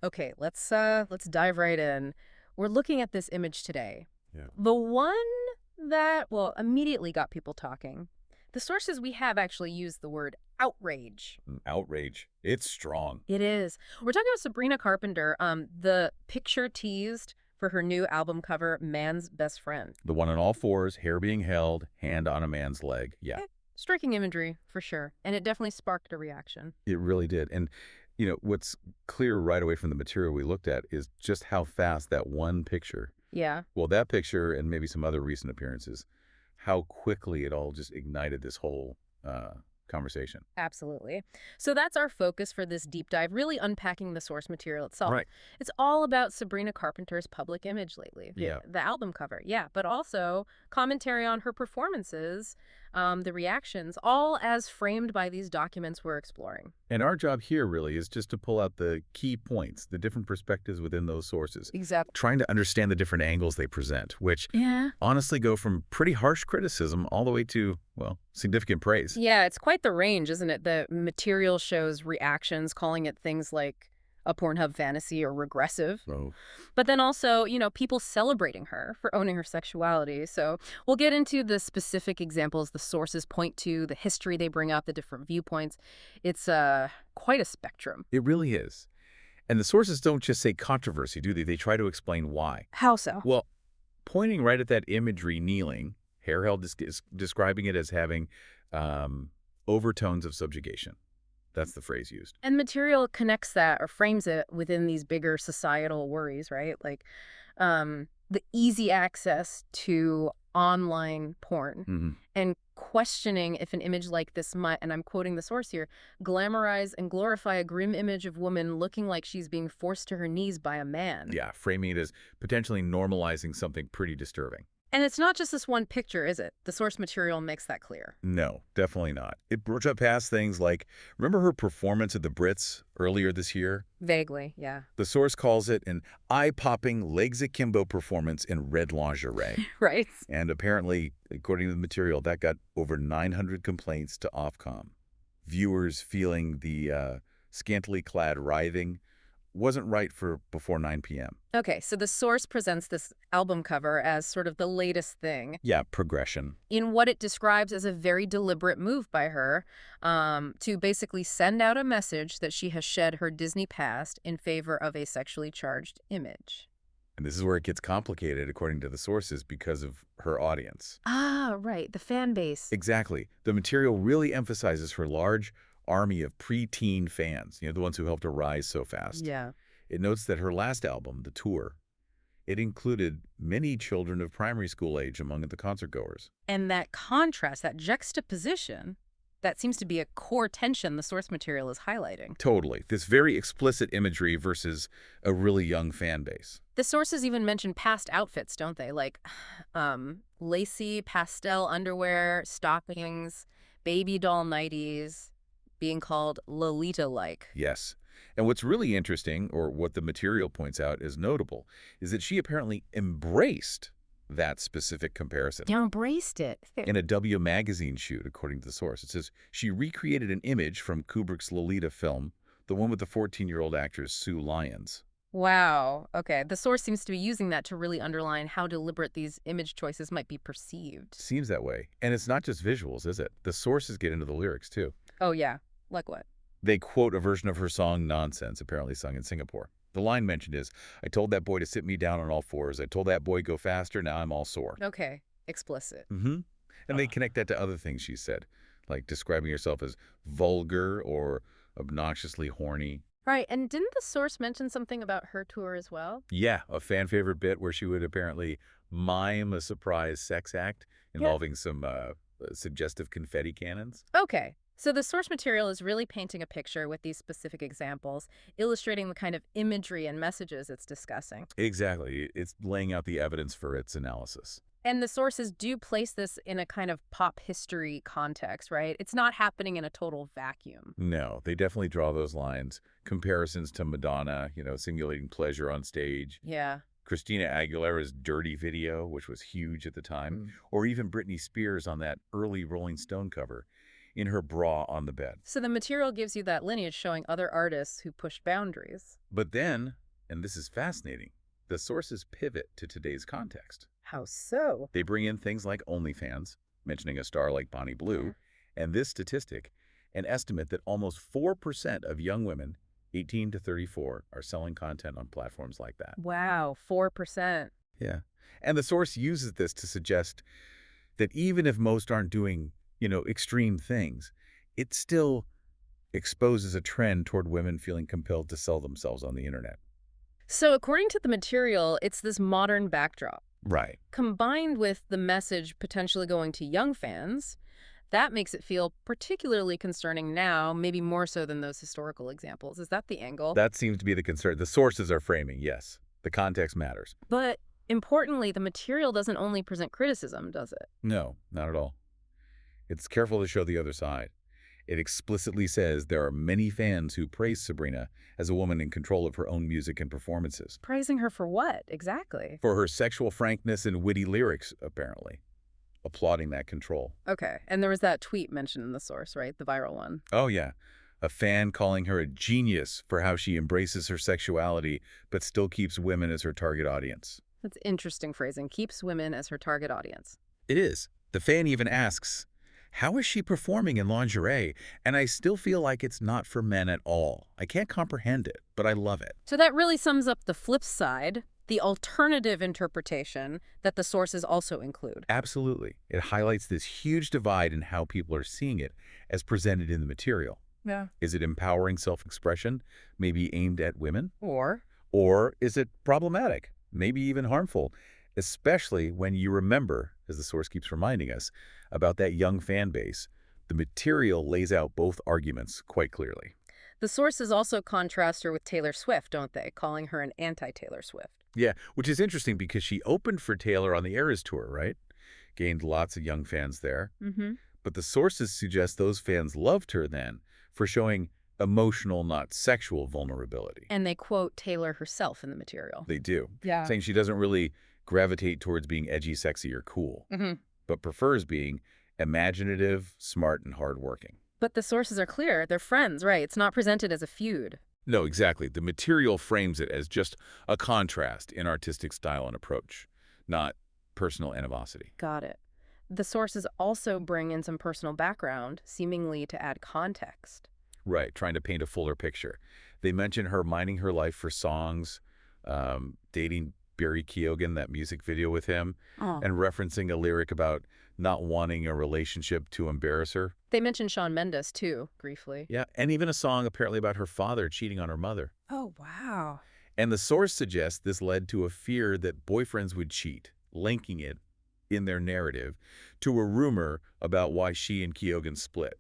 Okay, let's dive right in. We're looking at this image today. Yeah. The one that, well, immediately got people talking. The sources we have actually use the word outrage. Outrage. It's strong. It is. We're talking about Sabrina Carpenter, the picture teased for her new album cover, Man's Best Friend. The one on all fours, hair being held, hand on a man's leg. Yeah, Striking imagery, for sure. And it definitely sparked a reaction. it really did. And, what's clear right away from the material we looked at is just how fast that one picture, Yeah. well, that picture and maybe some other recent appearances, how quickly it all just ignited this whole conversation. Absolutely. So that's our focus for this deep dive, really unpacking the source material itself. Right. It's all about Sabrina Carpenter's public image lately, Yeah. the album cover, yeah, but also commentary on her performances, the reactions, all as framed by these documents we're exploring. And our job here really is just to pull out the key points, the different perspectives within those sources, Exactly. trying to understand the different angles they present, which Yeah. honestly go from pretty harsh criticism all the way to, well, significant praise. Yeah, it's quite the range, isn't it? The material shows reactions, calling it things like a Pornhub fantasy or regressive. So, But then also, people celebrating her for owning her sexuality. So we'll get into the specific examples the sources point to, the history they bring up, the different viewpoints. It's quite a spectrum. it really is. And the sources don't just say controversy, do they? They try to explain why. How so? Well, pointing right at that imagery, kneeling, hair held, describing it as having overtones of subjugation. That's the phrase used. And material connects that or frames it within these bigger societal worries, right? Like the easy access to online porn Hmm. and questioning if an image like this might, and I'm quoting the source here, glamorize and glorify a grim image of woman looking like she's being forced to her knees by a man. Yeah, framing it as potentially normalizing something pretty disturbing. And it's not just this one picture, is it? The source material makes that clear. No, definitely not. It brushed up past things like, remember her performance at the Brits earlier this year? Vaguely, yeah. The source calls it an eye-popping, legs akimbo performance in red lingerie. Right? And apparently, according to the material, that got over 900 complaints to Ofcom. Viewers feeling the scantily clad writhing wasn't right for before 9 p.m. Okay, so the source presents this album cover as sort of the latest thing Yeah, progression. in what it describes as a very deliberate move by her to basically send out a message that she has shed her Disney past in favor of a sexually charged image. And this is where it gets complicated, according to the sources, because of her audience. Ah, right, the fan base. Exactly. The material really emphasizes her large army of preteen fans, the ones who helped her rise so fast. Yeah. It notes that her last album, The Tour, it included many children of primary school age among the concertgoers. And that contrast, that juxtaposition, that seems to be a core tension the source material is highlighting. Totally. This very explicit imagery versus a really young fan base. The sources even mention past outfits, don't they? Like lacy pastel underwear, stockings, baby doll nighties, being called Lolita-like. Yes. And what's really interesting, or what the material points out is notable, is that she apparently embraced that specific comparison. You embraced it. In a W magazine shoot, according to the source. It says she recreated an image from Kubrick's Lolita film, the one with the 14-year-old actress Sue Lyons. Wow. Okay. The source seems to be using that to really underline how deliberate these image choices might be perceived. Seems that way. And it's not just visuals, is it? The sources get into the lyrics, too. Oh, yeah. Like what? They quote a version of her song Nonsense, apparently sung in Singapore. The line mentioned is, I told that boy to sit me down on all fours. I told that boy go faster. Now I'm all sore. Okay. Explicit. Mm-hmm. And they connect that to other things she said, like describing herself as vulgar or obnoxiously horny. Right. And didn't the source mention something about her tour as well? Yeah, a fan favorite bit where she would apparently mime a surprise sex act involving some suggestive confetti cannons. Okay. So the source material is really painting a picture with these specific examples, illustrating the kind of imagery and messages it's discussing. Exactly. It's laying out the evidence for its analysis. And the sources do place this in a kind of pop history context, right? It's not happening in a total vacuum. No, they definitely draw those lines. Comparisons to Madonna, simulating pleasure on stage. Yeah. Christina Aguilera's Dirty video, which was huge at the time. Or even Britney Spears on that early Rolling Stone cover. in her bra on the bed. So the material gives you that lineage showing other artists who pushed boundaries. But then, and this is fascinating, the sources pivot to today's context. How so? They bring in things like OnlyFans, mentioning a star like Bonnie Blue, and this statistic, an estimate that almost 4% of young women 18 to 34 are selling content on platforms like that. Wow, 4%. Yeah. And the source uses this to suggest that even if most aren't doing, extreme things, it still exposes a trend toward women feeling compelled to sell themselves on the internet. So according to the material, it's this modern backdrop. Right. Combined with the message potentially going to young fans, that makes it feel particularly concerning now, maybe more so than those historical examples. Is that the angle? That seems to be the concern. The sources are framing, yes. The context matters. But importantly, the material doesn't only present criticism, does it? No, not at all. It's careful to show the other side. It explicitly says there are many fans who praise Sabrina as a woman in control of her own music and performances. Praising her for what, exactly? For her sexual frankness and witty lyrics, apparently. Applauding that control. Okay, and there was that tweet mentioned in the source, right? The viral one. Oh, yeah. A fan calling her a genius for how she embraces her sexuality but still keeps women as her target audience. That's interesting phrasing. Keeps women as her target audience. It is. The fan even asks, how is she performing in lingerie? And I still feel like it's not for men at all. I can't comprehend it, but I love it. So that really sums up the flip side, the alternative interpretation that the sources also include. Absolutely. It highlights this huge divide in how people are seeing it as presented in the material. Yeah. Is it empowering self-expression, maybe aimed at women? Or is it problematic, maybe even harmful, especially when you remember, as the source keeps reminding us, about that young fan base? The material lays out both arguments quite clearly. the sources also contrast her with Taylor Swift, don't they? Calling her an anti-Taylor Swift. Yeah, which is interesting because she opened for Taylor on the Eras Tour, right? Gained lots of young fans there. Mm-hmm. But the sources suggest those fans loved her then for showing emotional, not sexual vulnerability. And they quote Taylor herself in the material. They do. Yeah. Saying she doesn't really gravitate towards being edgy, sexy, or cool, but prefers being imaginative, smart, and hardworking. But the sources are clear. They're friends, right? It's not presented as a feud. No, exactly. The material frames it as just a contrast in artistic style and approach, not personal animosity. Got it. The sources also bring in some personal background, seemingly to add context. Right, trying to paint a fuller picture. They mention her mining her life for songs, dating Barry Keoghan, that music video with him, and referencing a lyric about not wanting a relationship to embarrass her. They mention Shawn Mendes, too, briefly. Yeah, and even a song apparently about her father cheating on her mother. Oh, wow. And the source suggests this led to a fear that boyfriends would cheat, linking it, in their narrative, to a rumor about why she and Keoghan split.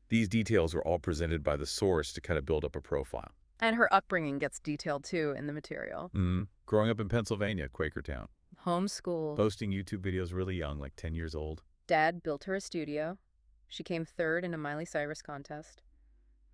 These details are all presented by the source to kind of build up a profile. And her upbringing gets detailed, too, in the material. Growing up in Pennsylvania, Quakertown. Homeschool. Posting YouTube videos really young, like 10 years old. Dad built her a studio. She came third in a Miley Cyrus contest.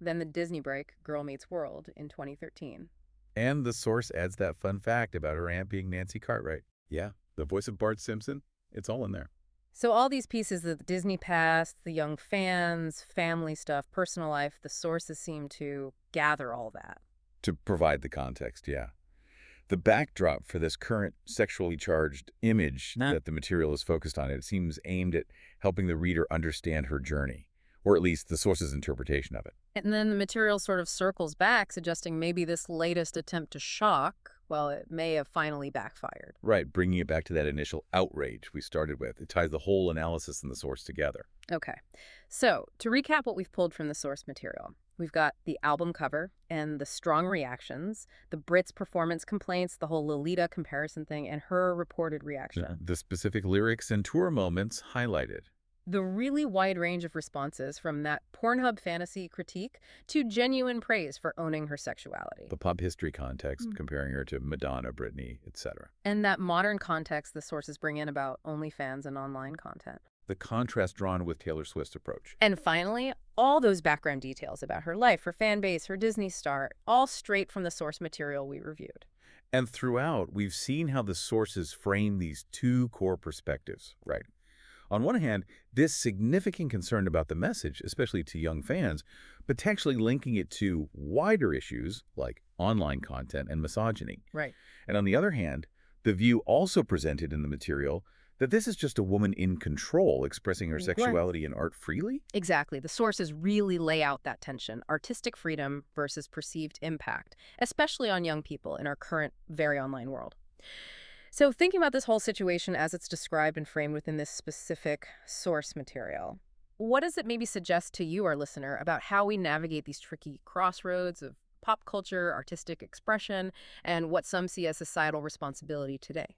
Then the Disney break, Girl Meets World, in 2013. And the source adds that fun fact about her aunt being Nancy Cartwright. Yeah, the voice of Bart Simpson, it's all in there. So all these pieces of the Disney past, the young fans, family stuff, personal life, the sources seem to gather all that. To provide the context, yeah. The backdrop for this current sexually charged image that the material is focused on, it seems aimed at helping the reader understand her journey, or at least the source's interpretation of it. And then the material sort of circles back, suggesting maybe this latest attempt to shock, well, it may have finally backfired. Right, bringing it back to that initial outrage we started with. It ties the whole analysis and the source together. Okay. So, to recap what we've pulled from the source material, we've got the album cover and the strong reactions, the Brits' performance complaints, the whole Lolita comparison thing, and her reported reaction. The specific lyrics and tour moments highlighted. The really wide range of responses, from that Pornhub fantasy critique to genuine praise for owning her sexuality. The pop history context, comparing her to Madonna, Britney, etc. And that modern context the sources bring in about OnlyFans and online content. The contrast drawn with Taylor Swift's approach. And finally, all those background details about her life, her fan base, her Disney star, all straight from the source material we reviewed. And throughout, we've seen how the sources frame these two core perspectives, right? On one hand, this significant concern about the message, especially to young fans, potentially linking it to wider issues like online content and misogyny. Right. And on the other hand, the view also presented in the material that this is just a woman in control expressing her Right. sexuality and art freely? Exactly. The sources really lay out that tension, artistic freedom versus perceived impact, especially on young people in our current, very online world. So, thinking about this whole situation as it's described and framed within this specific source material, what does it maybe suggest to you, our listener, about how we navigate these tricky crossroads of pop culture, artistic expression, and what some see as societal responsibility today?